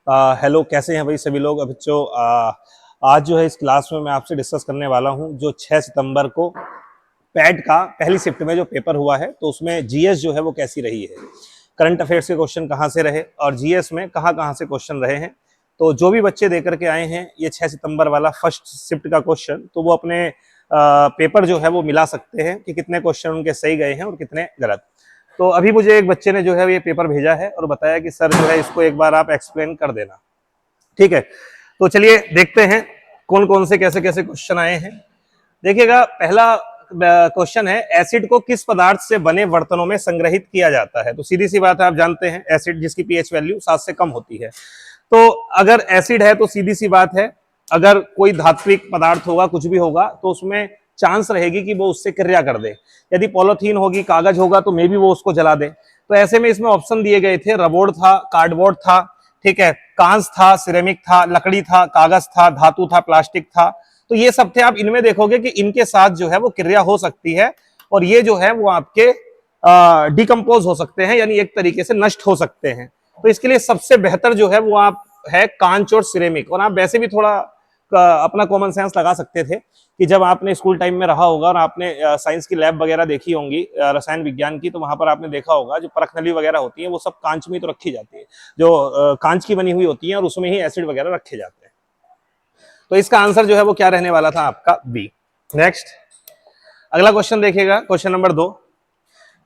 Hello, कैसे हैं भाई सभी लोग। अब बच्चों, आज जो है इस क्लास में मैं आपसे डिस्कस करने वाला हूं जो 6 सितंबर को पैट का पहली शिफ्ट में जो पेपर हुआ है, तो उसमें जीएस जो है वो कैसी रही है, करंट अफेयर्स के क्वेश्चन कहाँ से रहे और जीएस में कहाँ से क्वेश्चन रहे हैं। तो जो भी बच्चे दे करके आए हैं ये 6 सितंबर वाला फर्स्ट शिफ्ट का क्वेश्चन, तो वो अपने पेपर जो है वो मिला सकते हैं कि कितने क्वेश्चन उनके सही गए हैं और कितने गलत। तो अभी मुझे एक बच्चे ने जो है ये पेपर भेजा है और बताया कि सर जो है इसको एक बार आप एक्सप्लेन कर देना। ठीक है, तो चलिए देखते हैं कौन कौन से कैसे कैसे क्वेश्चन आए हैं। देखिएगा, पहला क्वेश्चन है, एसिड को किस पदार्थ से बने बर्तनों में संग्रहित किया जाता है। तो सीधी सी बात है, आप जानते हैं एसिड जिसकी पीएच वैल्यू 7 से कम होती है। तो अगर एसिड है तो सीधी सी बात है, अगर कोई धात्विक पदार्थ होगा, कुछ भी होगा, तो उसमें चांस रहेगी कि वो उससे क्रिया कर दे। यदि पॉलीथीन होगी, कागज होगा, तो मे भी वो उसको जला दे। तो ऐसे में इसमें ऑप्शन दिए गए थे, रबड़ था, कार्डबोर्ड था, ठीक है, कांच था, सिरेमिक था, लकड़ी था, कागज था, धातु था, प्लास्टिक था। तो ये सब थे। आप इनमें देखोगे कि इनके साथ जो है वो क्रिया हो सकती है और ये जो है वो आपके डिकम्पोज हो सकते हैं, यानी एक तरीके से नष्ट हो सकते हैं। तो इसके लिए सबसे बेहतर जो है वो आप है कांच और सिरेमिक। और आप वैसे भी थोड़ा अपना कॉमन सेंस लगा सकते थे कि जब आपने स्कूल टाइम में रहा होगा और आपने साइंस की लैब वगैरह देखी होंगी, रसायन विज्ञान की, तो वहां पर आपने देखा होगा जो परख नली वगैरह होती है वो सब कांच में तो रखी जाती है, जो कांच की बनी हुई होती है, और उसमें ही एसिड वगैरह रखे जाते हैं। तो इसका आंसर जो है वो क्या रहने वाला था आपका, बी। नेक्स्ट, अगला क्वेश्चन देखिएगा, क्वेश्चन नंबर 2।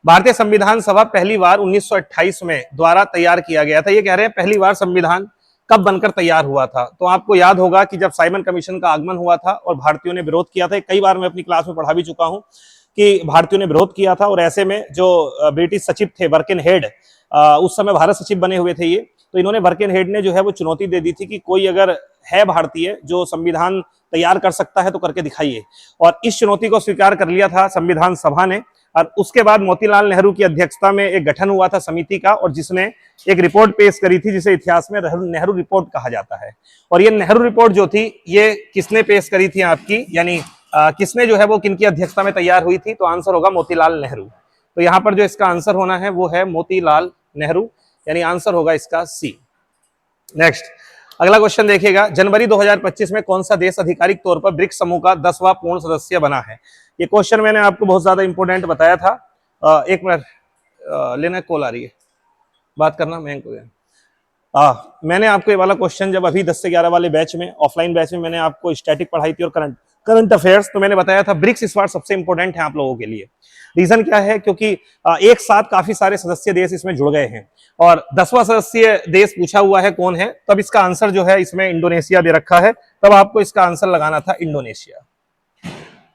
भारतीय संविधान सभा पहली बार 1928 में द्वारा तैयार किया गया था। ये कह रहे हैं पहली बार संविधान कब बनकर तैयार हुआ था। तो आपको याद होगा कि जब साइमन कमीशन का आगमन हुआ था और भारतीयों ने विरोध किया था, कई बार मैं अपनी क्लास में पढ़ा भी चुका हूं कि भारतीयों ने विरोध किया था, और ऐसे में जो ब्रिटिश सचिव थे, बर्किन हेड, उस समय भारत सचिव बने हुए थे ये, तो इन्होंने, बर्किन हेड ने जो है वो चुनौती दे दी थी कि कोई अगर है भारतीय जो संविधान तैयार कर सकता है तो करके दिखाइए। और इस चुनौती को स्वीकार कर लिया था संविधान सभा ने। और उसके बाद मोतीलाल नेहरू की अध्यक्षता में एक गठन हुआ था समिति का, और जिसने एक रिपोर्ट पेश करी थी जिसे इतिहास में नेहरू रिपोर्ट कहा जाता है। और ये नेहरू रिपोर्ट जो थी ये किसने पेश करी थी आपकी, यानी किसने जो है वो किनकी अध्यक्षता में तैयार हुई थी। तो आंसर होगा मोतीलाल नेहरू। तो यहाँ पर जो इसका आंसर होना है वो है मोतीलाल नेहरू, यानी आंसर होगा इसका सी। नेक्स्ट, अगला क्वेश्चन देखिएगा, जनवरी 2025 में कौन सा देश आधिकारिक तौर पर ब्रिक्स समूह का 10वां पूर्ण सदस्य बना है। ये क्वेश्चन मैंने आपको बहुत ज्यादा इंपोर्टेंट बताया था। एक मिनट लेना, कॉल आ रही है, बात करना। मैंने आपको ये वाला क्वेश्चन जब अभी 10 से 11 वाले बैच में, ऑफलाइन बैच में, मैंने आपको स्टैटिक पढ़ाई थी और करंट अफेयर्स, तो मैंने बताया था ब्रिक्स इस बार सबसे इंपॉर्टेंट है आप लोगों के लिए। रीजन क्या है, क्योंकि एक साथ काफी सारे सदस्य देश इसमें जुड़ गए हैं, और 10वां सदस्य देश पूछा हुआ है कौन है। तब इसका आंसर जो है इसमें इंडोनेशिया दे रखा है, तब आपको इसका आंसर लगाना था इंडोनेशिया।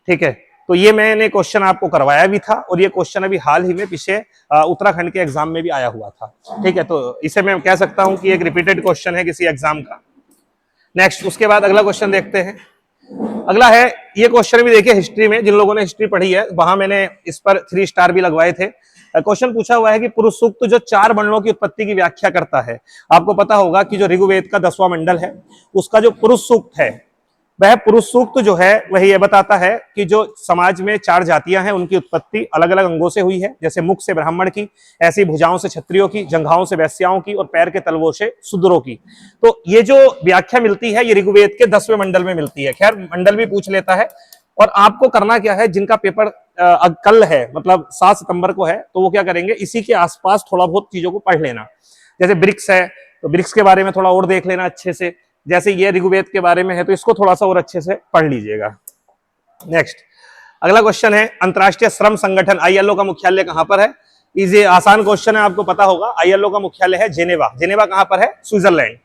ठीक है, तो ये मैंने क्वेश्चन आपको करवाया भी था, और ये क्वेश्चन अभी हाल ही में पीछे उत्तराखंड के एग्जाम में भी आया हुआ था। ठीक है, तो इसे मैं कह सकता हूं कि एक रिपीटेड क्वेश्चन है किसी एग्जाम का। नेक्स्ट, उसके बाद अगला क्वेश्चन देखते हैं। अगला है, ये क्वेश्चन भी देखिए हिस्ट्री में, जिन लोगों ने हिस्ट्री पढ़ी है वहां मैंने इस पर 3 स्टार भी लगवाए थे। क्वेश्चन पूछा हुआ है कि पुरुष सूक्त जो 4 वर्णों की उत्पत्ति की व्याख्या करता है। आपको पता होगा कि जो ऋग्वेद का 10वां मंडल है उसका जो पुरुष सूक्त है, वह पुरुष सूक्त जो है वह ये बताता है कि जो समाज में 4 जातियां हैं उनकी उत्पत्ति अलग अलग अंगों से हुई है। जैसे मुख से ब्राह्मण की, ऐसी भुजाओं से क्षत्रियों की, जंघाओं से वैश्याओं की, और पैर के तलवों से शूद्रों की। तो ये जो व्याख्या मिलती है ये ऋग्वेद के 10वें मंडल में मिलती है। खैर, मंडल भी पूछ लेता है। और आपको करना क्या है, जिनका पेपर कल है, मतलब 7 सितंबर को है, तो वो क्या करेंगे, इसी के आसपास थोड़ा बहुत चीजों को पढ़ लेना। जैसे ब्रिक्स है तो ब्रिक्स के बारे में थोड़ा और देख लेना अच्छे से। जैसे ये ऋग्वेद के बारे में है तो इसको थोड़ा सा और अच्छे से पढ़ लीजिएगा। नेक्स्ट, अगला क्वेश्चन है, अंतरराष्ट्रीय श्रम संगठन आईएलओ का मुख्यालय कहां पर है। इसे आसान क्वेश्चन है, आपको पता होगा। आईएलओ का मुख्यालय है जेनेवा। जेनेवा कहां पर है, स्विट्जरलैंड।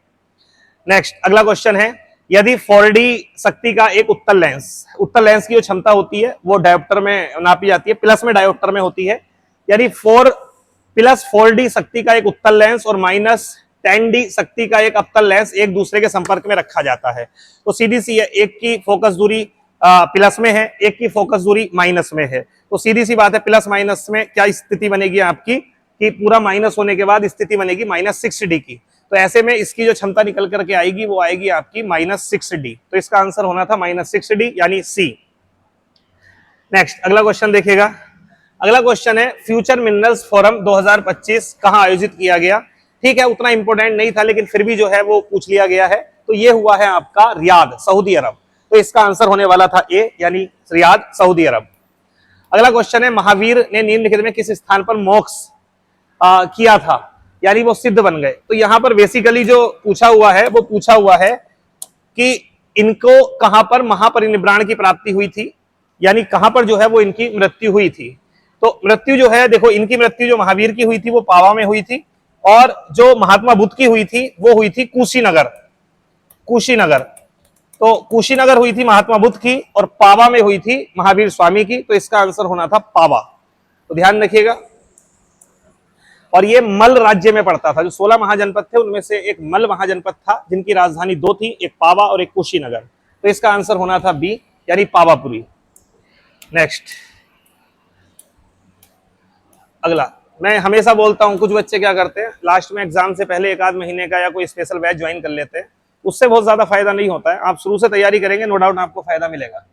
नेक्स्ट, अगला क्वेश्चन है, यदि 4D शक्ति का एक उत्तल लेंस की जो क्षमता होती है वो डायोप्टर में नापी जाती है, प्लस में डायोप्टर में होती है। यदि 4+4D शक्ति का एक उत्तल लेंस और -10D शक्ति का एक अवतल लेंस एक दूसरे के संपर्क में रखा जाता है, तो सीधी सी है, एक की फोकस दूरी प्लस में है, एक की फोकस दूरी माइनस में है। तो सीधी सी बात है, प्लस माइनस में क्या स्थिति बनेगी आपकी, कि पूरा माइनस होने के बाद स्थिति बनेगी -6D की। तो ऐसे में इसकी जो क्षमता निकल करके आएगी वो आएगी आपकी -6D। तो इसका आंसर होना था -6D, यानी सी। नेक्स्ट, अगला क्वेश्चन देखिएगा। अगला क्वेश्चन है, फ्यूचर मिनरल्स फोरम 2025 कहां आयोजित किया गया। ठीक है, उतना इंपॉर्टेंट नहीं था, लेकिन फिर भी जो है वो पूछ लिया गया है। तो ये हुआ है आपका रियाद, सऊदी अरब। तो इसका आंसर होने वाला था ए, यानी रियाद, सऊदी अरब। अगला क्वेश्चन है, महावीर ने निम्नलिखित में किस स्थान पर मोक्ष किया था, यानी वो सिद्ध बन गए। तो यहां पर बेसिकली जो पूछा हुआ है वो पूछा हुआ है कि इनको कहां पर महापरिनिर्वाण की प्राप्ति हुई थी, यानी कहां पर जो है वो इनकी मृत्यु हुई थी। तो मृत्यु जो है, देखो इनकी मृत्यु जो महावीर की हुई थी वो पावा में हुई थी, और जो महात्मा बुद्ध की हुई थी वो हुई थी कुशीनगर। कुशीनगर, तो कुशीनगर हुई थी महात्मा बुद्ध की, और पावा में हुई थी महावीर स्वामी की। तो इसका आंसर होना था पावा। तो ध्यान रखिएगा। और ये मल राज्य में पड़ता था। जो 16 महाजनपद थे उनमें से एक मल महाजनपद था, जिनकी राजधानी दो थी, एक पावा और एक कुशीनगर। तो इसका आंसर होना था बी, यानी पावापुरी। नेक्स्ट, अगला, मैं हमेशा बोलता हूं कुछ बच्चे क्या करते हैं, लास्ट में एग्जाम से पहले एक आध महीने का या कोई स्पेशल बैच ज्वाइन कर लेते हैं। उससे बहुत ज्यादा फायदा नहीं होता है। आप शुरू से तैयारी करेंगे, नो डाउट आपको फायदा मिलेगा।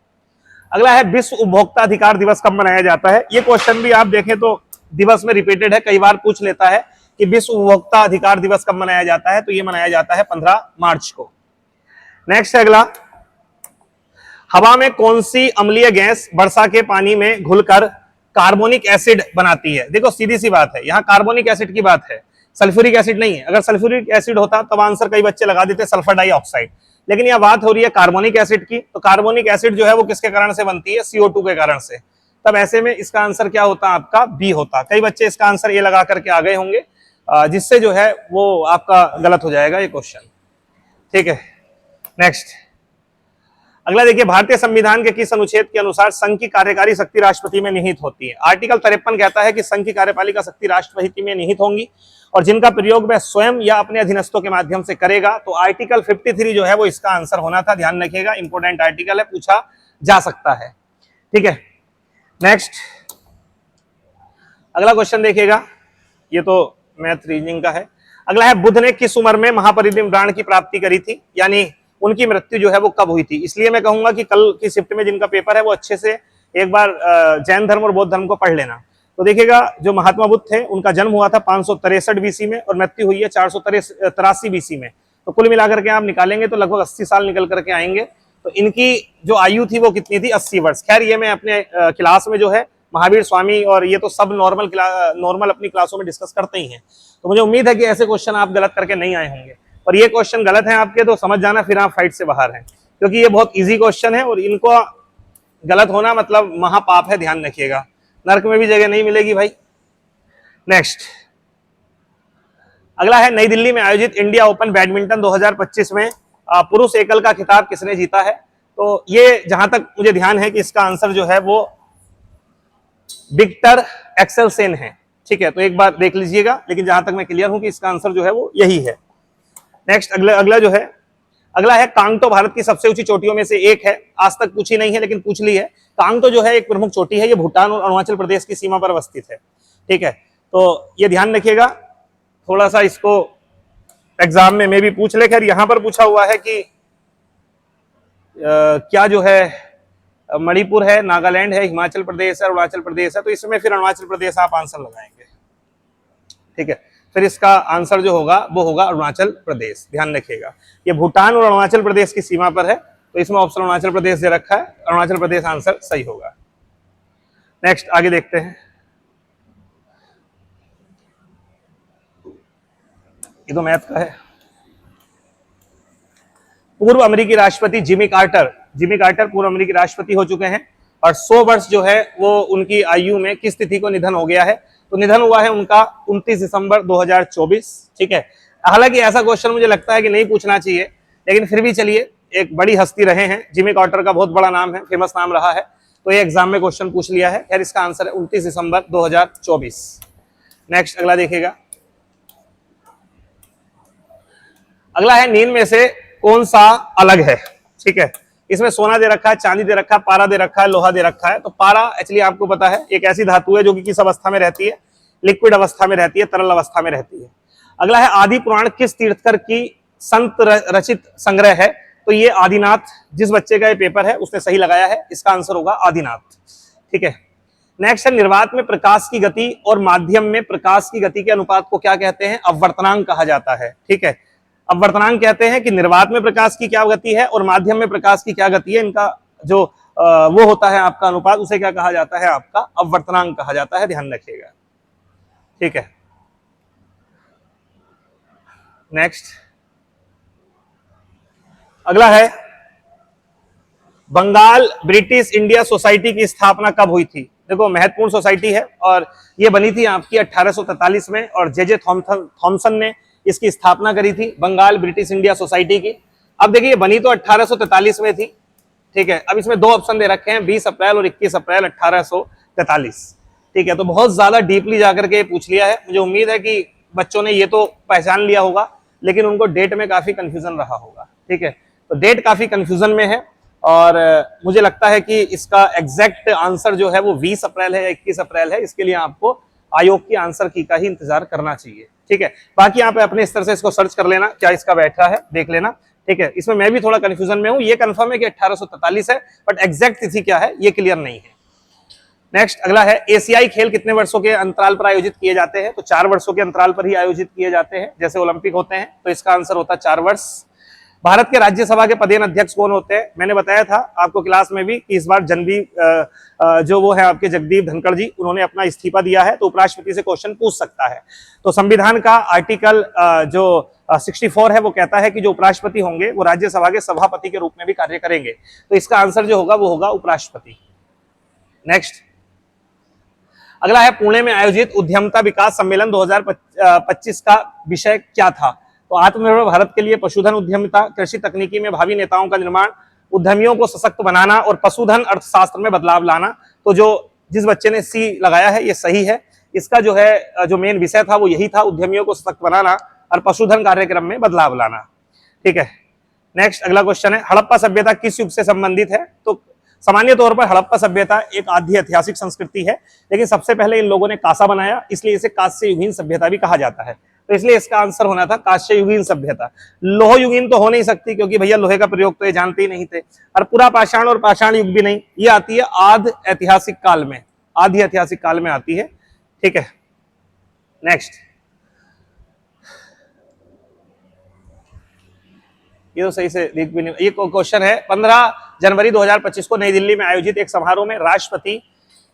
अगला है, विश्व उपभोक्ता अधिकार दिवस कब मनाया जाता है। ये क्वेश्चन भी आप देखें तो दिवस में रिपीटेड है, कई बार पूछ लेता है कि विश्व उपभोक्ता अधिकार दिवस कब मनाया जाता है। तो ये मनाया जाता है 15 मार्च को। नेक्स्ट है अगला, हवा में कौन सी अम्लीय गैस वर्षा के पानी में घुलकर कार्बोनिक एसिड बनाती है। देखो सीधी सी बात है, यहाँ कार्बोनिक एसिड की बात है, सल्फ्यूरिक एसिड नहीं है। अगर सल्फ्यूरिक एसिड होता तब आंसर कई बच्चे लगा देते सल्फर डाइऑक्साइड, लेकिन यह बात हो रही है कार्बोनिक एसिड की। तो कार्बोनिक एसिड जो है वो किसके कारण से बनती है, CO2 के कारण से। तब ऐसे में इसका आंसर क्या होता, आपका बी होता। कई बच्चे इसका आंसर ये लगा करके आ गए होंगे, जिससे जो है वो आपका गलत हो जाएगा ये क्वेश्चन। ठीक है, नेक्स्ट अगला देखिए, भारतीय संविधान के किस अनुच्छेद के अनुसार संघ की कार्यकारी शक्ति राष्ट्रपति में निहित होती है। आर्टिकल 53 कहता है कि संघ की कार्यपालिका शक्ति राष्ट्रपति में निहित होंगी, और जिनका प्रयोग वह स्वयं या अपने अधीनस्थों के माध्यम से करेगा। तो आर्टिकल 53 जो है वो इसका आंसर होना था। ध्यान रखिएगा, इंपोर्टेंट आर्टिकल है, पूछा जा सकता है। ठीक है, नेक्स्ट अगला क्वेश्चन देखिएगा, ये तो मैथ रीजनिंग का है। अगला है, बुद्ध ने किस उम्र में महापरिनिर्वाण की प्राप्ति करी थी, यानी उनकी मृत्यु जो है वो कब हुई थी। इसलिए मैं कहूंगा कि कल की शिफ्ट में जिनका पेपर है वो अच्छे से एक बार जैन धर्म और बौद्ध धर्म को पढ़ लेना। तो देखिएगा, जो महात्मा बुद्ध थे उनका जन्म हुआ था 563 BC में, और मृत्यु हुई है 483 BC में। तो कुल मिलाकर के आप निकालेंगे तो लगभग 80 साल निकल करके आएंगे। तो इनकी जो आयु थी वो कितनी थी, 80 वर्ष। खैर ये मैं अपने क्लास में जो है महावीर स्वामी और ये तो सब नॉर्मल अपनी क्लासों में डिस्कस करते ही हैं। तो मुझे उम्मीद है कि ऐसे क्वेश्चन आप गलत करके नहीं आए होंगे, और ये क्वेश्चन गलत है आपके तो समझ जाना, फिर आप फाइट से बाहर हैं, क्योंकि ये बहुत इजी क्वेश्चन है और इनको गलत होना मतलब महापाप है। ध्यान रखिएगा, नर्क में भी जगह नहीं मिलेगी भाई। नेक्स्ट अगला है, नई दिल्ली में आयोजित इंडिया ओपन बैडमिंटन 2025 में पुरुष एकल का खिताब किसने जीता है। तो ये जहां तक मुझे ध्यान है कि इसका आंसर जो है वो विक्टर एक्सेलसेन है। ठीक है, तो एक बार देख लीजिएगा, लेकिन जहां तक मैं क्लियर हूं कि इसका आंसर जो है वो यही है। नेक्स्ट अगला जो है, अगला है, कांगटो भारत की सबसे ऊंची चोटियों में से एक है। आज तक पूछी नहीं है लेकिन पूछ ली है। कांगटो जो है एक प्रमुख चोटी है, ये भूटान और अरुणाचल प्रदेश की सीमा पर अवस्थित है। ठीक है, तो ये ध्यान रखिएगा, थोड़ा सा इसको एग्जाम में भी पूछ ले। खैर यहां पर पूछा हुआ है कि क्या जो है मणिपुर है, नागालैंड है, हिमाचल प्रदेश है, अरुणाचल प्रदेश है। तो इसमें फिर अरुणाचल प्रदेश आप आंसर लगाएंगे। ठीक है, फिर इसका आंसर जो होगा वो होगा अरुणाचल प्रदेश। ध्यान रखिएगा, ये भूटान और अरुणाचल प्रदेश की सीमा पर है, तो इसमें ऑप्शन अरुणाचल प्रदेश दे रखा है, अरुणाचल प्रदेश आंसर सही होगा। नेक्स्ट आगे देखते हैं, ये तो मैथ का है। पूर्व अमेरिकी राष्ट्रपति जिमी कार्टर पूर्व अमेरिकी राष्ट्रपति हो चुके हैं, और 100 वर्ष जो है वो उनकी आयु में किस तिथि को निधन हो गया है। तो निधन हुआ है उनका 29 दिसंबर 2024। ठीक है, हालांकि ऐसा क्वेश्चन मुझे लगता है कि नहीं पूछना चाहिए, लेकिन फिर भी चलिए, एक बड़ी हस्ती रहे हैं, जिमी कार्टर का बहुत बड़ा नाम है, फेमस नाम रहा है, तो ये एग्जाम में क्वेश्चन पूछ लिया है। खैर इसका आंसर है 29 दिसंबर 2024। नेक्स्ट अगला देखिएगा, अगला है, नींद में से कौन सा अलग है। ठीक है, इसमें सोना दे रखा है, चांदी दे रखा है, पारा दे रखा है, लोहा दे रखा है। तो पारा एक्चुअली आपको पता है एक ऐसी धातु है जो कि किस अवस्था में रहती है, लिक्विड अवस्था में रहती है, तरल अवस्था में रहती है। अगला है, आदि पुराण किस तीर्थकर की संत रचित संग्रह है। तो ये आदिनाथ, जिस बच्चे का ये पेपर है उसने सही लगाया है, इसका आंसर होगा आदिनाथ। ठीक है, नेक्स्ट है निर्वात में प्रकाश की गति और माध्यम में प्रकाश की गति के अनुपात को क्या कहते हैं? अपवर्तनांक कहा जाता है। ठीक है, अपवर्तनांक कहते हैं कि निर्वात में प्रकाश की क्या गति है और माध्यम में प्रकाश की क्या गति है, इनका जो वो होता है आपका अनुपात, उसे क्या कहा जाता है? आपका अपवर्तनांक कहा जाता है, ध्यान रखिएगा। ठीक है, नेक्स्ट अगला है बंगाल ब्रिटिश इंडिया सोसाइटी की स्थापना कब हुई थी? देखो महत्वपूर्ण सोसाइटी है और ये बनी थी आपकी 1843 में और जे थॉमसन ने इसकी स्थापना करी थी, बंगाल ब्रिटिश इंडिया सोसाइटी की। अब देखिए बनी तो 1843 में थी, ठीक है। अब इसमें दो ऑप्शन दे रखे हैं, 20 अप्रैल और 21 अप्रैल 1843। ठीक है, तो बहुत ज्यादा डीपली जाकर के पूछ लिया है। मुझे उम्मीद है कि बच्चों ने ये तो पहचान लिया होगा, लेकिन उनको डेट में काफी कंफ्यूजन रहा होगा। ठीक है, तो डेट काफी कंफ्यूजन में है और मुझे लगता है कि इसका एग्जैक्ट आंसर जो है वो 20 अप्रैल है या 21 अप्रैल है। इसके लिए आपको आयोग की आंसर की का ही इंतजार करना चाहिए। ठीक है, बाकी आप अपने स्तर से इसको सर्च कर लेना, क्या इसका बैठा है देख लेना। ठीक है, इसमें मैं भी थोड़ा कंफ्यूजन में हूं। ये कंफर्म है कि 1843 है, बट एग्जैक्ट तिथि क्या है ये क्लियर नहीं है। नेक्स्ट अगला है एशियाई खेल कितने वर्षों के अंतराल पर आयोजित किए जाते हैं? तो 4 वर्षों के अंतराल पर ही आयोजित किए जाते हैं, जैसे ओलंपिक होते हैं। तो इसका आंसर होता है 4 वर्ष। भारत के राज्यसभा के पदेन अध्यक्ष कौन होते हैं? मैंने बताया था आपको क्लास में भी कि इस बार जो वो है आपके जगदीप धनखड़ जी, उन्होंने अपना इस्तीफा दिया है, तो उपराष्ट्रपति से क्वेश्चन पूछ सकता है। तो संविधान का आर्टिकल जो 64 है वो कहता है कि जो उपराष्ट्रपति होंगे वो राज्यसभा के सभापति के रूप में भी कार्य करेंगे। तो इसका आंसर जो होगा वो होगा उपराष्ट्रपति। नेक्स्ट अगला है पुणे में आयोजित उद्यमता विकास सम्मेलन 2025 का विषय क्या था? तो आत्मनिर्भर भारत के लिए पशुधन उद्यमिता, कृषि तकनीकी में भावी नेताओं का निर्माण, उद्यमियों को सशक्त बनाना और पशुधन अर्थशास्त्र में बदलाव लाना। तो जो जिस बच्चे ने सी लगाया है ये सही है। इसका जो है जो मेन विषय था वो यही था, उद्यमियों को सशक्त बनाना और पशुधन कार्यक्रम में बदलाव लाना। ठीक है, नेक्स्ट अगला क्वेश्चन है हड़प्पा सभ्यता किस युग से संबंधित है? तो सामान्य तौर पर हड़प्पा सभ्यता एक आधी ऐतिहासिक संस्कृति है, लेकिन सबसे पहले इन लोगों ने कांसा बनाया, इसलिए इसे कांस्य युगीन सभ्यता भी कहा जाता है। तो इसलिए इसका आंसर होना था कांस्य युगीन सभ्यता। लोह युगीन तो हो नहीं सकती, क्योंकि भैया लोहे का प्रयोग तो ये जानते ही नहीं थे। और पूरा पाषाण और पाषाण युग भी नहीं, ये आती है आध ऐतिहासिक काल में, आधी ऐतिहासिक काल में आती है। ठीक है, नेक्स्ट ये तो सही से देख भी नहीं। ये क्वेश्चन है 15 जनवरी 2025 को नई दिल्ली में आयोजित एक समारोह में राष्ट्रपति,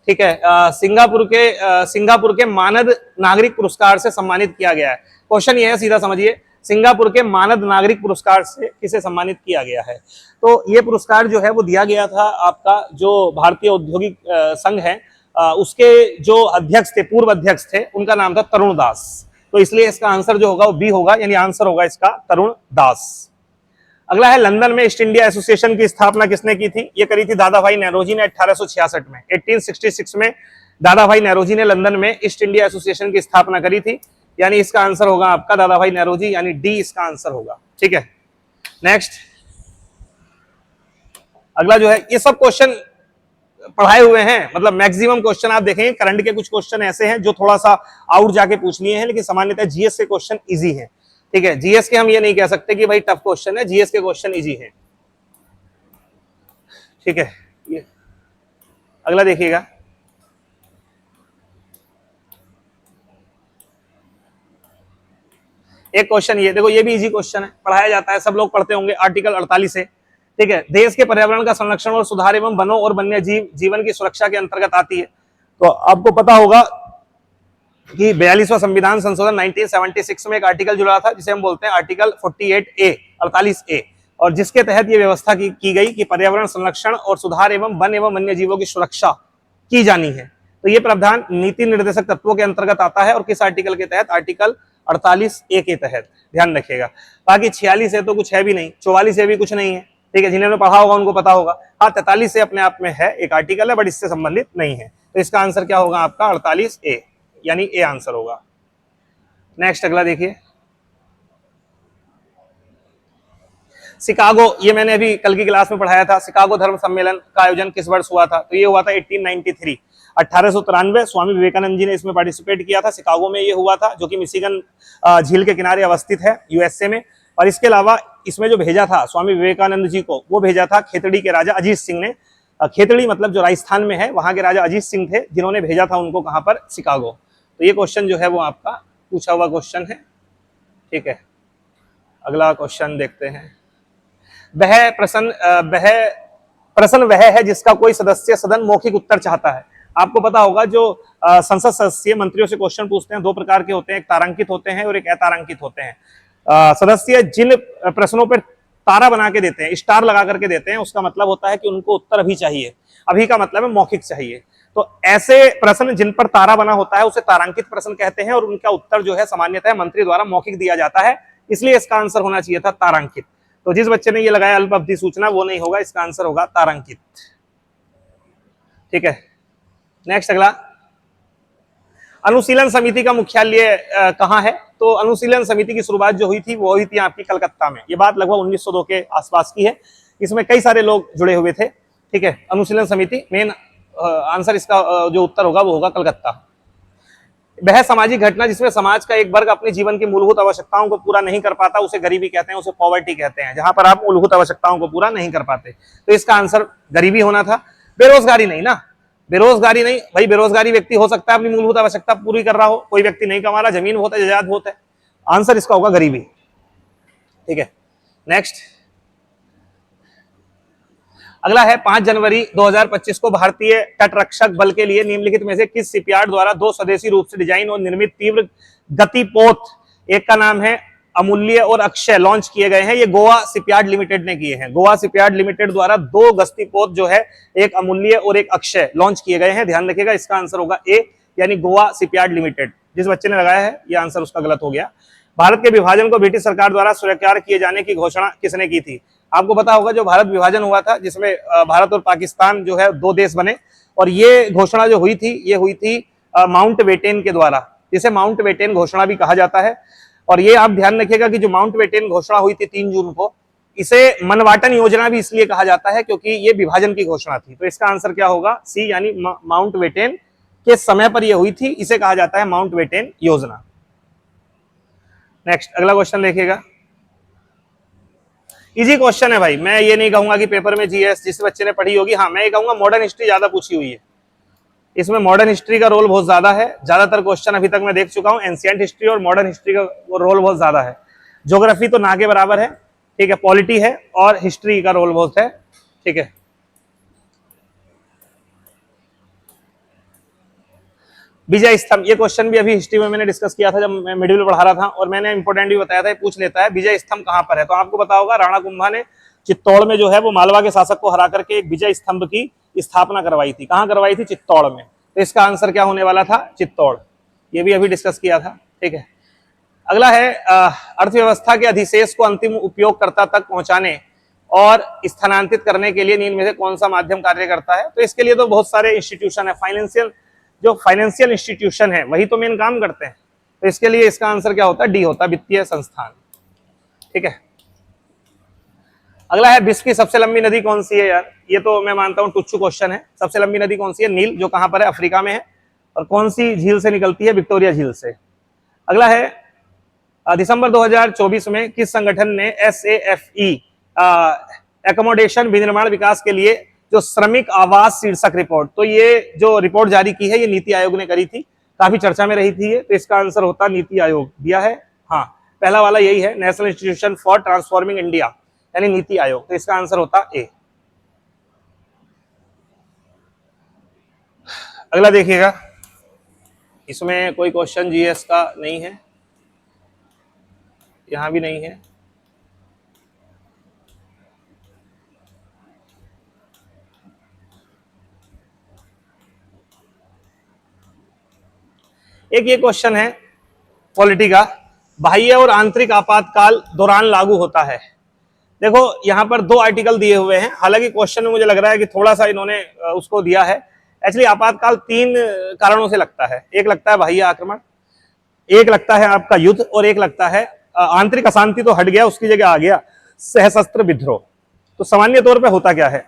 ठीक है, सिंगापुर के मानद नागरिक पुरस्कार से सम्मानित किया गया है। क्वेश्चन ये है, सीधा समझिए, सिंगापुर के मानद नागरिक पुरस्कार से किसे सम्मानित किया गया है? तो ये पुरस्कार जो है वो दिया गया था आपका जो भारतीय औद्योगिक संघ है उसके जो अध्यक्ष थे, पूर्व अध्यक्ष थे, उनका नाम था तरुण दास। तो इसलिए इसका आंसर जो होगा वो बी होगा, यानी आंसर होगा इसका तरुण दास। अगला है लंदन में ईस्ट इंडिया एसोसिएशन की स्थापना किसने की थी? ये करी थी दादा भाई नेहरूजी ने 1866 में। 1866 में दादा भाई नेहरूजी ने लंदन में ईस्ट इंडिया एसोसिएशन की स्थापना करी थी, यानी इसका आंसर होगा आपका दादा भाई नेहरूजी, यानी डी इसका आंसर होगा। ठीक है, नेक्स्ट अगला जो है, ये सब क्वेश्चन पढ़ाए हुए हैं, मतलब मैक्सिमम क्वेश्चन आप देखेंगे करंट के कुछ क्वेश्चन ऐसे हैं जो थोड़ा सा आउट जाके पूछ लिए हैं, लेकिन सामान्यतः जीएस के क्वेश्चन इजी है। ठीक है, जीएस के हम ये नहीं कह सकते कि भाई टफ क्वेश्चन है, जीएस के क्वेश्चन इजी है। ठीक है, ये अगला देखिएगा, एक क्वेश्चन ये देखो, ये भी इजी क्वेश्चन है, पढ़ाया जाता है, सब लोग पढ़ते होंगे, आर्टिकल 48 है। ठीक है, देश के पर्यावरण का संरक्षण और सुधार एवं वनों और वन्य जीवन की सुरक्षा के अंतर्गत आती है। तो आपको पता होगा कि 42वां संविधान संशोधन 1976 में एक आर्टिकल जुड़ा था, जिसे हम बोलते हैं आर्टिकल 48A, और जिसके तहत ये व्यवस्था की गई कि पर्यावरण संरक्षण और सुधार एवं वन एवं वन्य जीवों की सुरक्षा की जानी है। तो ये प्रावधान नीति निर्देशक तत्वों के अंतर्गत आता है, और किस आर्टिकल के तहत? आर्टिकल 48A के तहत, ध्यान रखिएगा। बाकी 46 है तो कुछ है भी नहीं, 44 है भी कुछ नहीं है। ठीक है, जिन्होंने पढ़ा होगा उनको पता होगा। हाँ, 43 से अपने आप में है, एक आर्टिकल है, बट इससे संबंधित नहीं है। तो इसका आंसर क्या होगा आपका? 48A, यानी ए आंसर होगा। नेक्स्ट अगला देखिए, शिकागो, ये मैंने अभी कल की क्लास में पढ़ाया था। शिकागो धर्म सम्मेलन का आयोजन किस वर्ष हुआ था? तो ये हुआ था 1893, 1893। स्वामी विवेकानंद जी ने इसमें पार्टिसिपेट किया था। शिकागो में ये हुआ था, जो कि मिशिगन झील के किनारे अवस्थित है, यूएसए में। और इसके अलावा इसमें जो भेजा था स्वामी विवेकानंद जी को, वो भेजा था खेतड़ी के राजा अजीत सिंह ने, खेतड़ी मतलब जो राजस्थान में है, वहां के राजा अजीत सिंह थे जिन्होंने भेजा था उनको कहां पर, शिकागो। तो ये क्वेश्चन जो है वो आपका पूछा हुआ क्वेश्चन है, ठीक है। अगला क्वेश्चन देखते हैं। वह प्रश्न वह है जिसका कोई सदस्य सदन मौखिक उत्तर चाहता है। आपको पता होगा जो संसद सदस्य मंत्रियों से क्वेश्चन पूछते हैं, दो प्रकार के होते हैं, एक तारांकित होते हैं और एक अतारांकित होते हैं। सदस्य जिन प्रश्नों पर तारा बना के देते हैं, स्टार लगा करके देते हैं, उसका मतलब होता है कि उनको उत्तर अभी चाहिए। अभी का मतलब है मौखिक चाहिए। तो ऐसे प्रश्न जिन पर तारा बना होता है उसे तारांकित प्रश्न कहते हैं, और उनका उत्तर जो है सामान्यतः मंत्री द्वारा मौखिक दिया जाता है, इसलिए इसका आंसर होना चाहिए था तारांकित। तो जिस बच्चे ने ये लगाया अल्प अवधि सूचना, वो नहीं होगा, इसका आंसर होगा तारांकित, ठीक है। नेक्स्ट अगला, अनुशीलन समिति का मुख्यालय कहाँ है? तो अनुशीलन समिति की शुरुआत जो हुई थी वो हुई थी आपकी कलकत्ता में। ये बात लगभग 1902 के आसपास की है। इसमें कई सारे लोग जुड़े हुए थे, ठीक है। अनुशीलन समिति, मेन आंसर इसका जो उत्तर होगा वो होगा कलकत्ता। वह सामाजिक घटना जिसमें समाज का एक वर्ग अपने जीवन की मूलभूत आवश्यकताओं को पूरा नहीं कर पाता, उसे गरीबी कहते हैं, उसे पॉवर्टी कहते हैं। जहां पर आप मूलभूत आवश्यकताओं को पूरा नहीं कर पाते, तो इसका आंसर गरीबी होना था। बेरोजगारी नहीं ना, बेरोजगारी नहीं भाई, बेरोजगारी व्यक्ति हो सकता है अपनी मूलभूत आवश्यकता पूरी कर रहा हो, कोई व्यक्ति नहीं कमा रहा, जमीन बहुत है, जायदाद बहुत है, आंसर इसका होगा गरीबी, ठीक है। नेक्स्ट अगला है, 5 जनवरी 2025 को भारतीय तटरक्षक बल के लिए निम्नलिखित में से किस शिपयार्ड द्वारा 2 स्वदेशी रूप से डिजाइन और निर्मित तीव्र गति पोत, एक का नाम है अमूल्य और अक्षय, लॉन्च किए गए हैं? ये गोवा शिपयार्ड लिमिटेड ने किए हैं। गोवा शिपयार्ड लिमिटेड द्वारा 2 गश्ती पोत जो है, एक अमूल्य और एक अक्षय, लॉन्च किए गए हैं। ध्यान रखिएगा, इसका आंसर होगा ए, यानी गोवा शिपयार्ड लिमिटेड। जिस बच्चे ने लगाया है ये आंसर उसका गलत हो गया। भारत के विभाजन को ब्रिटिश सरकार द्वारा स्वीकार किए जाने की घोषणा किसने की थी? आपको पता होगा जो भारत विभाजन हुआ था, जिसमें भारत और पाकिस्तान जो है 2 देश बने, और ये घोषणा जो हुई थी, ये हुई थी माउंटबेटन के द्वारा, जिसे माउंटबेटन घोषणा भी कहा जाता है। और ये आप ध्यान रखिएगा कि जो माउंटबेटन घोषणा हुई थी 3 जून को, इसे मनवाटन योजना भी इसलिए कहा जाता है क्योंकि ये विभाजन की घोषणा थी। तो इसका आंसर क्या होगा? सी, यानी माउंटबेटन के समय पर यह हुई थी, इसे कहा जाता है माउंटबेटन योजना। नेक्स्ट अगला क्वेश्चन देखिएगा, इजी क्वेश्चन है भाई। मैं ये नहीं कहूंगा कि पेपर में जीएस जिस बच्चे ने पढ़ी होगी, हाँ मैं ये कहूंगा मॉडर्न हिस्ट्री ज्यादा पूछी हुई है, इसमें मॉडर्न हिस्ट्री का रोल बहुत ज्यादा है। ज्यादातर क्वेश्चन अभी तक मैं देख चुका हूं, एंशिएंट हिस्ट्री और मॉडर्न हिस्ट्री का रोल बहुत ज्यादा है। ज्योग्राफी तो ना के बराबर है, ठीक है, पॉलिटी है, और हिस्ट्री का रोल बहुत है, ठीक है। विजय स्तंभ, ये क्वेश्चन भी अभी हिस्ट्री में मैंने डिस्कस किया था जब मैं मिडिल में पढ़ा रहा था, और मैंने इंपोर्टेंट भी बताया था, पूछ लेता है विजय स्तंभ कहां पर है। तो आपको पता होगा राणा कुंभा ने चित्तौड़ में जो है वो मालवा के शासक को हरा करके एक विजय स्तंभ की स्थापना करवाई थी। कहां करवाई थी? चित्तौड़ में। तो इसका आंसर क्या होने वाला था? चित्तौड़। ये भी अभी डिस्कस किया था, ठीक है। अगला है, अर्थव्यवस्था के अधिशेष को अंतिम उपयोगकर्ता तक पहुंचाने और स्थानांतरित करने के लिए निम्न में से कौन सा माध्यम कार्य करता है? तो इसके लिए तो बहुत सारे इंस्टीट्यूशन है, फाइनेंशियल इंस्टीट्यूशन है वही तो मेन काम करते हैं। तो इसके लिए इसका आंसर क्या होता है? डी होता है, वित्तीय संस्थान, ठीक है। अगला है, विश्व की सबसे लंबी नदी कौन सी है? यार ये तो मैं मानता हूं टुच्चू क्वेश्चन है। सबसे लंबी नदी कौन सी है? नील, जो कहां पर है? अफ्रीका में है। और कौन सी झील से निकलती है? विक्टोरिया झील से। अगला है, दिसंबर 2024 में किस संगठन ने SAFE एकोमोडेशन विनिर्माण विकास के लिए जो श्रमिक आवास शीर्षक रिपोर्ट, तो ये जो रिपोर्ट जारी की है ये नीति आयोग ने करी थी, काफी चर्चा में रही थी ये। तो इसका आंसर होता नीति आयोग। दिया है, हाँ पहला वाला यही है, national institution for transforming India, यानी नीति आयोग। तो इसका आंसर होता ए। अगला देखिएगा, इसमें कोई क्वेश्चन जीएस का नहीं है, यहां भी नहीं है। एक ये क्वेश्चन है पॉलिटी का, बाह्य और आंतरिक आपातकाल दौरान लागू होता है। देखो यहाँ पर 2 आर्टिकल दिए हुए हैं, हालांकि क्वेश्चन में मुझे लग रहा है कि थोड़ा सा इन्होंने उसको दिया है। एक्चुअली आपातकाल 3 कारणों से लगता है। एक लगता है बाह्य आक्रमण, एक लगता है आपका युद्ध, और एक लगता है आंतरिक अशांति तो हट गया, उसकी जगह आ गया सशस्त्र विद्रोह। तो सामान्य तौर पर होता क्या है,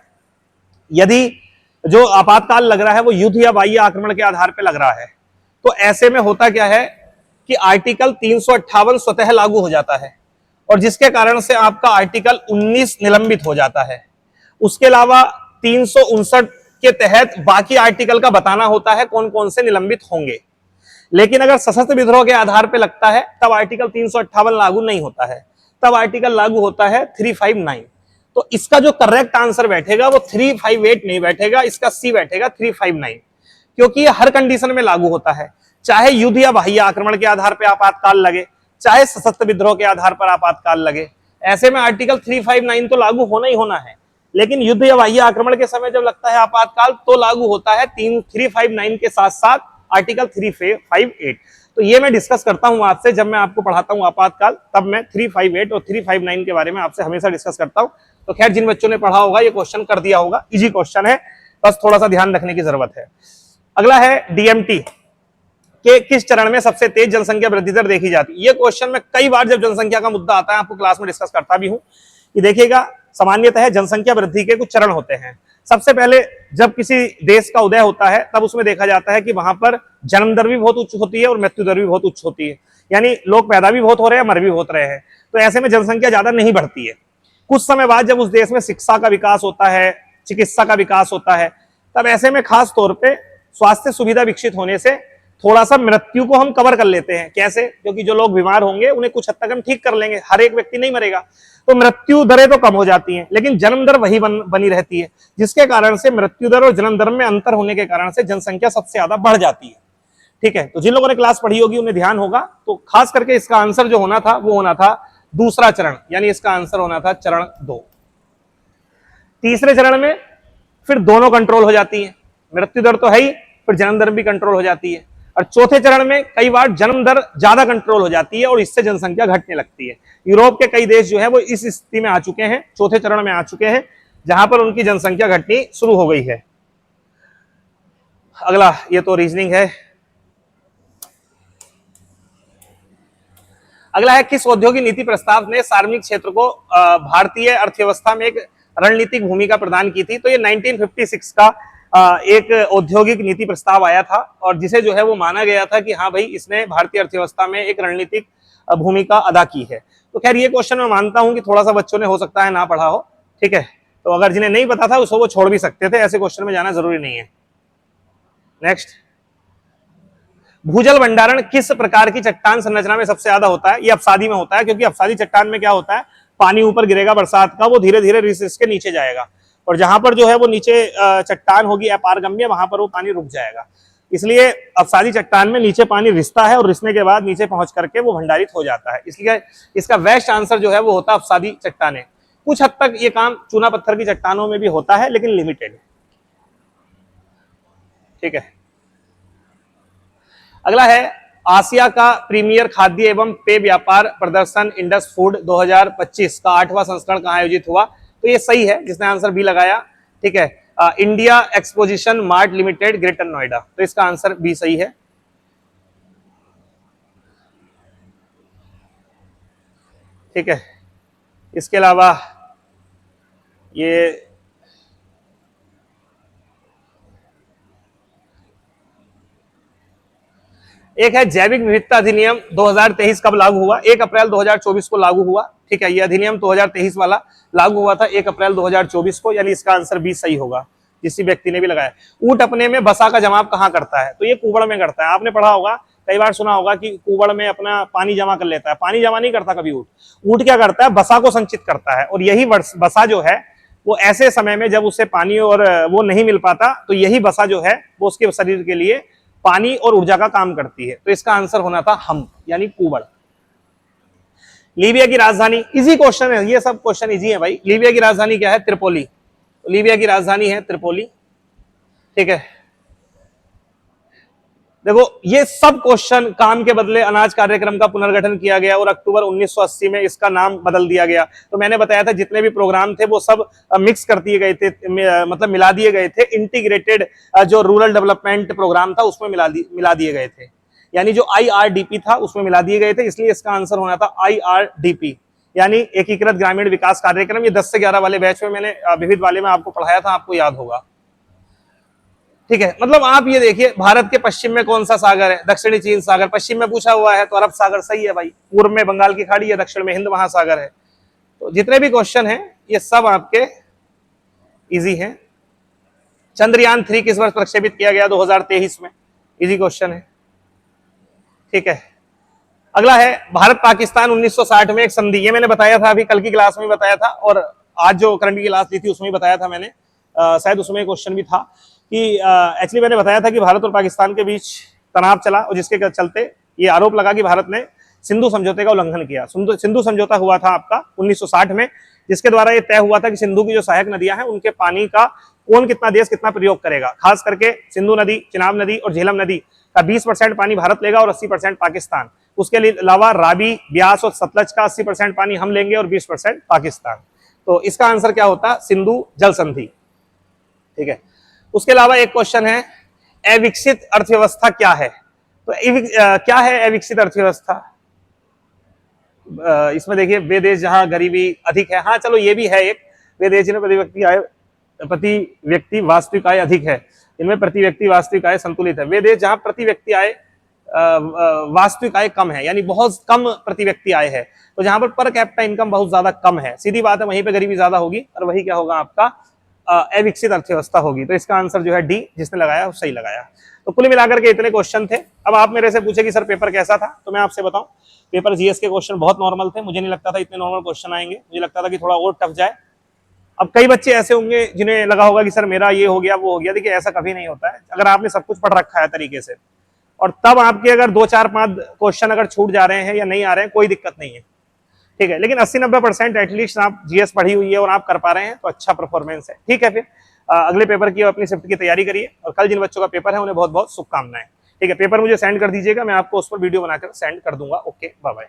यदि जो आपातकाल लग रहा है वो युद्ध या बाह्य आक्रमण के आधार पर लग रहा है, तो ऐसे में होता क्या है कि आर्टिकल 358 स्वतः लागू हो जाता है, और जिसके कारण से आपका आर्टिकल 19 निलंबित हो जाता है। उसके अलावा 359 के तहत बाकी आर्टिकल का बताना होता है कौन कौन से निलंबित होंगे। लेकिन अगर सशस्त्र विद्रोह के आधार पर लगता है तब आर्टिकल 358 लागू नहीं होता है, तब आर्टिकल लागू होता है 359। तो इसका जो करेक्ट आंसर बैठेगा वो 358 नहीं बैठेगा, इसका सी बैठेगा 359, क्योंकि ये हर कंडीशन में लागू होता है, चाहे युद्ध या बाह्य आक्रमण के आधार पर आपातकाल लगे, चाहे सशस्त्र विद्रोह के आधार पर आपातकाल लगे। ऐसे में आर्टिकल 359 तो लागू होना ही होना है, लेकिन युद्ध या बाह्य आक्रमण के समय जब लगता है आपातकाल तो लागू होता है 359 के साथ साथ आर्टिकल 358। तो ये मैं डिस्कस करता हूं आपसे जब मैं आपको पढ़ाता हूं आपातकाल, तब मैं 358 और 359 के बारे में आपसे हमेशा डिस्कस करता हूं। तो खैर जिन बच्चों ने पढ़ा होगा ये क्वेश्चन कर दिया होगा, इजी क्वेश्चन है, बस थोड़ा सा ध्यान रखने की जरूरत है। अगला है डीएमटी के किस चरण में सबसे तेज जनसंख्या वृद्धि दर देखी जाती है। ये क्वेश्चन में कई बार जब जनसंख्या का मुद्दा आता है आपको क्लास में डिस्कस करता भी हूं कि देखिएगा सामान्यतः जनसंख्या वृद्धि के कुछ चरण होते हैं। सबसे पहले जब किसी देश का उदय होता है तब उसमें देखा जाता है कि वहां पर जन्म दर भी बहुत उच्च होती है और मृत्यु दर भी बहुत उच्च होती है, यानी लोग पैदा भी बहुत हो रहे हैं, मर भी बहुत रहे हैं। तो ऐसे में जनसंख्या ज्यादा नहीं बढ़ती है। कुछ समय बाद जब उस देश में शिक्षा का विकास होता है, चिकित्सा का विकास होता है, तब ऐसे में खास तौर पर स्वास्थ्य सुविधा विकसित होने से थोड़ा सा मृत्यु को हम कवर कर लेते हैं। कैसे? क्योंकि जो लोग बीमार होंगे उन्हें कुछ हद तक हम ठीक कर लेंगे, हर एक व्यक्ति नहीं मरेगा, तो मृत्यु दरें तो कम हो जाती हैं, लेकिन जन्म दर वही बनी रहती है, जिसके कारण से मृत्यु दर और जन्म दर में अंतर होने के कारण से जनसंख्या सबसे ज्यादा बढ़ जाती है। ठीक है, तो जिन लोगों ने क्लास पढ़ी होगी उन्हें ध्यान होगा। तो खास करके इसका आंसर जो होना था वो होना था दूसरा चरण, यानी इसका आंसर होना था चरण 2। तीसरे चरण में फिर दोनों कंट्रोल हो जाती है, मृत्यु दर तो है ही, फिर जन्म दर भी कंट्रोल हो जाती है। और चौथे चरण में कई बार जन्म दर ज्यादा कंट्रोल हो जाती है और इससे जनसंख्या घटने लगती है। यूरोप के कई देश जो है वो इस स्थिति में आ चुके हैं, चौथे चरण में आ चुके हैं, जहां पर उनकी जनसंख्या घटनी शुरू हो गई है। अगला ये तो रीजनिंग है। अगला है किस औद्योगिक नीति प्रस्ताव ने सार्वजनिक क्षेत्र को भारतीय अर्थव्यवस्था में एक रणनीतिक भूमिका प्रदान की थी। तो ये 1956 का एक औद्योगिक नीति प्रस्ताव आया था और जिसे जो है वो माना गया था कि हाँ भाई इसने भारतीय अर्थव्यवस्था में एक रणनीतिक भूमिका अदा की है। तो खैर ये क्वेश्चन मैं मानता हूं कि थोड़ा सा बच्चों ने हो सकता है ना पढ़ा हो, ठीक है, तो अगर जिन्हें नहीं पता था उसको वो छोड़ भी सकते थे, ऐसे क्वेश्चन में जाना जरूरी नहीं है। नेक्स्ट, भूजल भंडारण किस प्रकार की चट्टान संरचना में सबसे ज्यादा होता है? ये अवसादी में होता है, क्योंकि अवसादी चट्टान में क्या होता है, पानी ऊपर गिरेगा बरसात का, वो धीरे धीरे रिस के नीचे जाएगा और जहां पर जो है वो नीचे चट्टान होगी अपारगम्य, वहां पर वो पानी रुक जाएगा। इसलिए अवसादी चट्टान में नीचे पानी रिसता है और रिसने के बाद नीचे पहुंच करके वो भंडारित हो जाता है, इसलिए इसका बेस्ट आंसर जो है वो होता है अवसादी चट्टानें। कुछ हद तक ये काम चूना पत्थर की चट्टानों में भी होता है, लेकिन लिमिटेड। ठीक है, अगला है आसिया का प्रीमियर खाद्य एवं पेय व्यापार प्रदर्शन इंडस फूड 2025 का 8वां संस्करण कहां आयोजित हुआ? तो ये सही है, जिसने आंसर बी लगाया। ठीक है, India exposition mart limited, greater Noida, तो इसका आंसर बी सही है। ठीक है, इसके अलावा ये एक है जैविक विविधता अधिनियम 2023 कब लागू हुआ? 1 अप्रैल 2024 को लागू हुआ। ठीक है, ये अधिनियम 2023 वाला लागू हुआ था 1 अप्रैल 2024 को, यानी इसका आंसर बी सही होगा, जिस व्यक्ति ने भी लगाया। ऊंट अपने में बसा का जमाव कहां करता है? तो ये कुबड़ में करता है। आपने पढ़ा होगा, कई बार सुना होगा कि कुबड़ में अपना पानी जमा कर लेता है। पानी जमा नहीं करता कभी ऊंट। ऊंट क्या करता है? बसा को संचित करता है, और यही बसा जो है वो ऐसे समय में जब उसे पानी और वो नहीं मिल पाता, तो यही बसा जो है वो उसके शरीर के लिए पानी और ऊर्जा का काम करती है। तो इसका आंसर होना था हम, यानी कुबड़। लीबिया की राजधानी, इजी क्वेश्चन है, ये सब क्वेश्चन इजी है भाई। लीबिया की राजधानी क्या है? त्रिपोली। तो लीबिया की राजधानी है त्रिपोली। ठीक है, देखो ये सब क्वेश्चन काम के बदले अनाज कार्यक्रम का पुनर्गठन किया गया और अक्टूबर 1980 में इसका नाम बदल दिया गया। तो मैंने बताया था जितने भी प्रोग्राम थे वो सब मिक्स कर दिए गए थे, मतलब मिला दिए गए थे। इंटीग्रेटेड जो रूरल डेवलपमेंट प्रोग्राम था उसमें मिला दिए गए थे, यानी जो IRDP था उसमें मिला दिए गए थे, इसलिए इसका आंसर होना था IRDP, यानी एकीकृत ग्रामीण विकास कार्यक्रम। ये 10 से 11 वाले बैच में मैंने विविध वाले में आपको पढ़ाया था, आपको याद होगा। ठीक है, मतलब आप ये देखिए, भारत के पश्चिम में कौन सा सागर है? दक्षिणी चीन सागर। पश्चिम में पूछा हुआ है तो अरब सागर सही है भाई। पूर्व में बंगाल की खाड़ी है, दक्षिण में हिंद महासागर है। तो जितने भी क्वेश्चन हैं ये सब आपके इजी हैं। चंद्रयान 3 किस वर्ष प्रक्षेपित किया गया? 2023 में। इजी क्वेश्चन है, ठीक है। अगला है भारत पाकिस्तान 1960 में एक संधि, ये मैंने बताया था अभी कल की क्लास में बताया था, और आज जो करंट की क्लास दी थी उसमें भी बताया था मैंने, शायद उसमें क्वेश्चन भी था कि एक्चुअली मैंने बताया था कि भारत और पाकिस्तान के बीच तनाव चला और जिसके चलते ये आरोप लगा कि भारत ने सिंधु समझौते का उल्लंघन किया। सिंधु समझौता हुआ था आपका 1960 में, जिसके द्वारा ये तय हुआ था कि सिंधु की जो सहायक नदियां हैं उनके पानी का कौन कितना देश कितना प्रयोग करेगा। खास करके सिंधु नदी, चिनाब नदी और झेलम नदी का 20% पानी भारत लेगा और 80% पाकिस्तान। उसके अलावा रावी, ब्यास और सतलज का 80% पानी हम लेंगे और 20% पाकिस्तान। तो इसका आंसर क्या होता? सिंधु जल संधि, ठीक है। उसके अलावा एक क्वेश्चन है, अविकसित अर्थव्यवस्था क्या है? तो क्या है अविकसित अर्थव्यवस्था? इसमें देखिए, वे देश जहां गरीबी अधिक है, हाँ चलो ये भी है एक, वे देश जिनमें प्रति व्यक्ति वास्तविक आय अधिक है, इनमें प्रति व्यक्ति वास्तविक आय संतुलित है। वे देश जहां प्रति व्यक्ति आय वास्तविक आय कम है, यानी बहुत कम प्रति व्यक्ति आय है, तो जहां पर कैपिटा इनकम बहुत ज्यादा कम है, सीधी बात है वहीं पे गरीबी ज्यादा होगी और वही क्या होगा आपका अविकसित अर्थव्यवस्था होगी। तो इसका आंसर जो है डी, जिसने लगाया वो सही लगाया। तो कुल मिलाकर के इतने क्वेश्चन थे। अब आप मेरे से पूछे कि सर पेपर कैसा था, तो मैं आपसे बताऊं, पेपर जीएस के क्वेश्चन बहुत नॉर्मल थे। मुझे नहीं लगता था इतने नॉर्मल क्वेश्चन आएंगे, मुझे लगता था कि थोड़ा और टफ जाए। अब कई बच्चे ऐसे होंगे जिन्हें लगा होगा कि सर मेरा ये हो गया वो हो गया। देखिए ऐसा कभी नहीं होता है, अगर आपने सब कुछ पढ़ रखा है तरीके से और तब आपके अगर 2-4-5 क्वेश्चन अगर छूट जा रहे हैं या नहीं आ रहे हैं, कोई दिक्कत नहीं है, ठीक है। लेकिन 80-90% एटलीस्ट आप जीएस पढ़ी हुई है और आप कर पा रहे हैं, तो अच्छा परफॉर्मेंस है, ठीक है। फिर अगले पेपर की अपनी शिफ्ट की तैयारी करिए और कल जिन बच्चों का पेपर है उन्हें बहुत बहुत शुभकामनाएं, ठीक है। पेपर मुझे सेंड कर दीजिएगा, मैं आपको उस पर वीडियो बनाकर सेंड कर दूंगा। Okay, bye bye.